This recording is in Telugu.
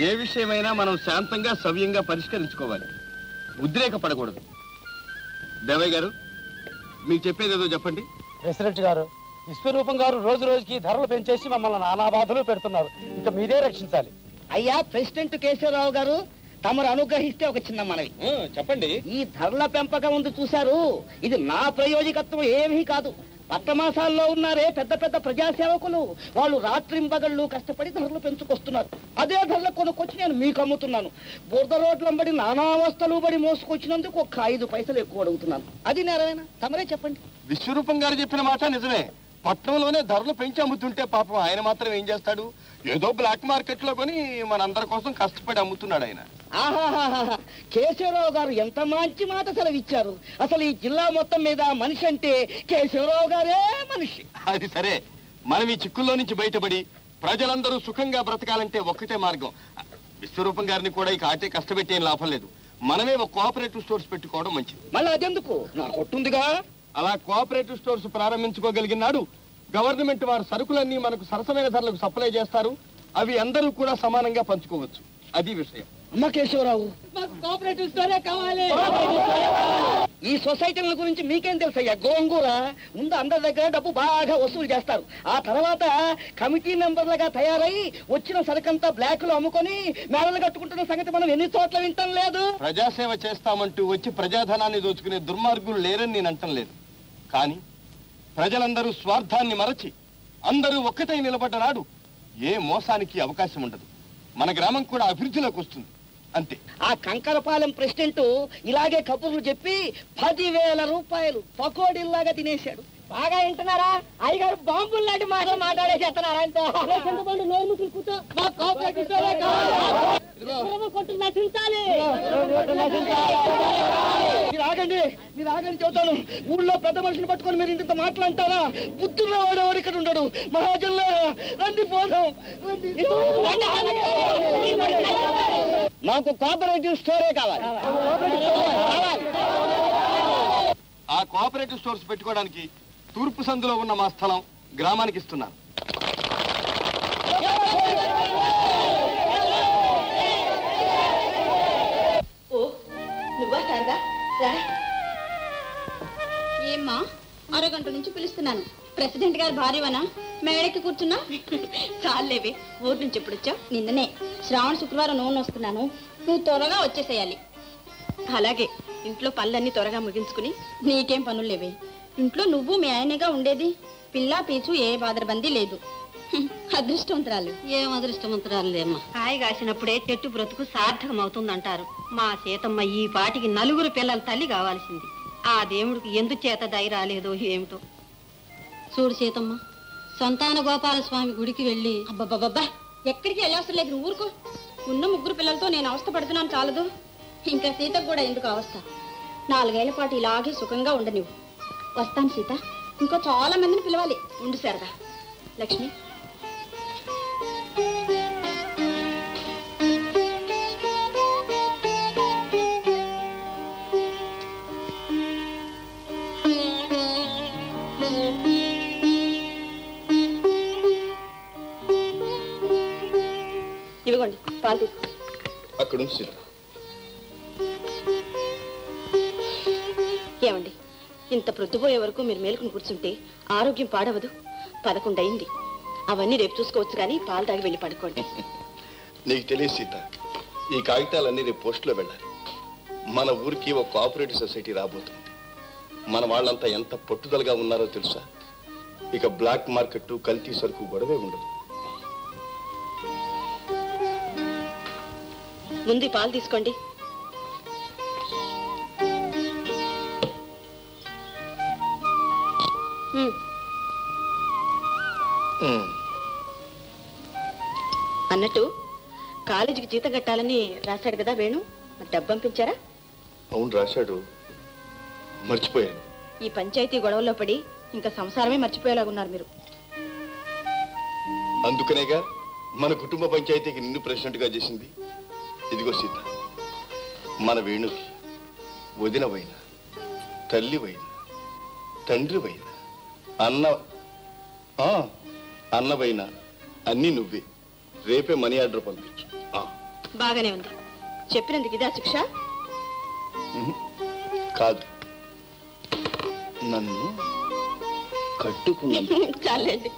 ఏ విషయమైనా మనం శాంతంగా సవ్యంగా పరిష్కరించుకోవాలి, ఉద్రేక పడకూడదు. దేవయ్య గారు, మీకు చెప్పేదేదో చెప్పండి. ప్రెసిడెంట్ గారు, విశ్వరూపం గారు రోజు రోజుకి ధరలు పెంచేసి మమ్మల్ని నానా బాధలు పెడుతున్నారు. ఇంకా మీరే రక్షించాలి. అయ్యా ప్రెసిడెంట్ కేశవరావు గారు, తమరు అనుగ్రహిస్తే ఒక చిన్న మనవి. చెప్పండి. ఈ ధరల పెంపకం ఉంది చూశారు, ఇది నా ప్రయోజకత్వం ఏమీ కాదు. పట్టమాసాల్లో ఉన్నారే పెద్ద పెద్ద ప్రజాసేవకులు, వాళ్ళు రాత్రింబగళ్ళు కష్టపడి ధరలు పెంచుకొస్తున్నారు. అదే ధరలు కొనుక్కొచ్చి నేను మీకు అమ్ముతున్నాను. బురద రోడ్లంబడి నానావస్థలు బడి మోసుకొచ్చినందుకు ఒక్క 5 పైసలు ఎక్కువ అడుగుతున్నాను. అది నేరమేనా? తమరే చెప్పండి. విశ్వరూపం గారు చెప్పిన మాట నిజమే. పట్టణంలోనే ధరలు పెంచి అమ్ముతుంటే పాపం ఆయన మాత్రం ఏం చేస్తాడు? ఏదో బ్లాక్ మార్కెట్ లో కొని మనందరి కోసం కష్టపడి అమ్ముతున్నాడు ఆయన. ఆహాహా, కేశవరావు గారు ఎంత మంచి మాట సెలవిచ్చారు. అసలు ఈ జిల్లా మొత్తం మీద మనిషి అంటే కేశవరావు గారే మనిషి. అది సరే, మనం ఈ చిక్కుల్లో నుంచి బయటపడి ప్రజలందరూ సుఖంగా బ్రతకాలంటే ఒక్కటే మార్గం. విశ్వరూపం గారిని కూడా ఇక ఆటే కష్టపెట్టేం లాభం లేదు. మనమే ఒక కోఆపరేటివ్ స్టోర్స్ పెట్టుకోవడం మంచిది. మళ్ళీ అదెందుకు? నా కొట్టుందిగా. అలా కోఆపరేటివ్ స్టోర్స్ ప్రారంభించుకోగలిగినాడు గవర్నమెంట్ వారు సరుకులన్నీ మనకు సరసమైన ధరలకు సప్లై చేస్తారు. అవి అందరూ కూడా సమానంగా పంచుకోవచ్చు. అది విషయం. అమ్మ కేశవరావు, కోఆపరేటివ్ స్టోరే కావాలి. ఈ సొసైటీల గురించి మీకేం తెలుసయ్యా? గోంగూర ముందు అందరి దగ్గర డబ్బు బాగా వసూలు చేస్తారు. ఆ తర్వాత కమిటీ మెంబర్లుగా తయారై వచ్చిన సరుకంతా బ్లాక్ లో అమ్ముకొని మేడలు కట్టుకుంటున్న సంగతి మనం ఎన్ని చోట్ల వింటం లేదు. ప్రజాసేవ చేస్తామంటూ వచ్చి ప్రజాధనాన్ని దోచుకునే దుర్మార్గులు లేరని నేను అంటం లేదు. కానీ ప్రజలందరూ స్వార్థాన్ని మరచి అందరూ ఒక్కటై నిలబడ్డ నాడు ఏ మోసానికి అవకాశం ఉండదు. మన గ్రామం కూడా అభివృద్ధిలోకి వస్తుంది. అంతే. ఆ కంకరపాలెం ప్రెసిడెంట్ ఇలాగే కబుర్లు చెప్పి 10,000 రూపాయలు పకోడీల్లాగా తినేశాడు. బాగా వింటున్నారా? అయ్యగారు బాంబులు లాంటి మాటలు మాట్లాడేసేస్తున్నారు. ఆయనతో నోరు ముసులు కూర్చో. మా కోఆపరేటివ్ స్టోరే కావాలి. కొట్టు నశించాలి. మీరు ఆగండి చెబుతాను. ఊళ్ళో పెద్ద మనిషిని పట్టుకొని మీరు ఇంత మాట్లాంటారా? బుద్ధుల్లో వాడేవాడు ఇక్కడ ఉండడు. మహాజన్లో రండి పోదాం. నాకు కోఆపరేటివ్ స్టోరే కావాలి. ఆ కోఆపరేటివ్ స్టోర్స్ పెట్టుకోవడానికి తూర్పు సందులో ఉన్న మా స్థలం గ్రామానికి ఇస్తున్నాను. ఏమ్మా, అరగంట నుంచి పిలుస్తున్నాను. ప్రెసిడెంట్ గారు భార్యవనా? మేడకి కూర్చున్నా? చాలేవే, ఊరు నుంచి ఎప్పుడు వచ్చావు? నిన్ననే. శ్రావణ శుక్రవారం నూనె వస్తున్నాను, నువ్వు త్వరగా వచ్చేసేయాలి. అలాగే, ఇంట్లో పనులన్నీ త్వరగా ముగించుకుని. నీకేం పనులు లేవే, ఇంట్లో నువ్వు మీ ఆయనగా ఉండేది. పిల్ల పీచు ఏ బాదరబందీ లేదు. అదృష్టవంతురాలు. ఏం అదృష్టవంతురాలు లేమ్మా. కాయ కాసినప్పుడే చెట్టు బ్రతుకు సార్థకం అవుతుందంటారు. మా సీతమ్మ ఈ పాటికి 4 పిల్లల తల్లి కావాల్సింది. ఆ దేవుడికి ఎందుచేత దయ రాలేదో ఏమిటో. చూడు సీతమ్మ, సంతాన గోపాలస్వామి గుడికి వెళ్ళి. అబ్బబ్బబ్బా, ఎక్కడికి వెళ్ళవసరం లేదు, నువ్వు ఊరుకో. ఉన్న 3 పిల్లలతో నేను అవస్థ పడుతున్నాను చాలదు, ఇంకా సీతకు కూడా ఎందుకు అవస్థ? 4 ఏళ్ల పాటు ఇలాగే సుఖంగా ఉండనివ్వు. వస్తాను సీత, ఇంకా చాలా మందిని పిలవాలి. ఉండు సరదా. లక్ష్మి, ఇవ్వండి పాలు తీసుకో. అక్కడ ఏమండి, ఇంత ప్రొద్దుపోయే వరకు మీరు మేలుకుని కూర్చుంటే ఆరోగ్యం పాడవదు. 11 అయింది. అవన్నీ రేపు చూసుకోవచ్చు, కానీ పాలు తాగి వెళ్ళి పడుకోండి. నీకు తెలియదు సీత, ఈ కాగితాలన్నీ రేపు పోస్టులో వెళ్ళాలి. మన ఊరికి ఒక కోఆపరేటివ్ సొసైటీ రాబోతుంది. మన వాళ్ళంతా ఎంత పట్టుదలగా ఉన్నారో తెలుసా? ఇక బ్లాక్ మార్కెట్, కల్తీ సరుకు గొడవే ఉండదు. ముందు పాలు తీసుకోండి. అన్నట్టు కాలేజీకి జీతం కట్టాలని రాశాడు కదా వేణు, మరి డబ్బు పంపించారా? అవును రాశాడు, మర్చిపోయాను. ఈ పంచాయతీ గొడవల్లో పడి ఇంకా సంసారమే మర్చిపోయేలాగున్నారు మీరు. అందుకనేగా మన కుటుంబ పంచాయతీకి నిన్ను ప్రెసిడెంట్ గా చేసింది. ఇదిగో సీత, మన వేణుకి వదినవైన, తల్లివైన, తండ్రివైన, అన్నవైన అన్ని నువ్వే. రేపే మనీ ఆర్డర్ పంపించు. బాగానే ఉంది. చెప్పినందుకు ఇదా శిక్ష? కాదు, నన్ను కట్టుకున్నాను. చాలండి.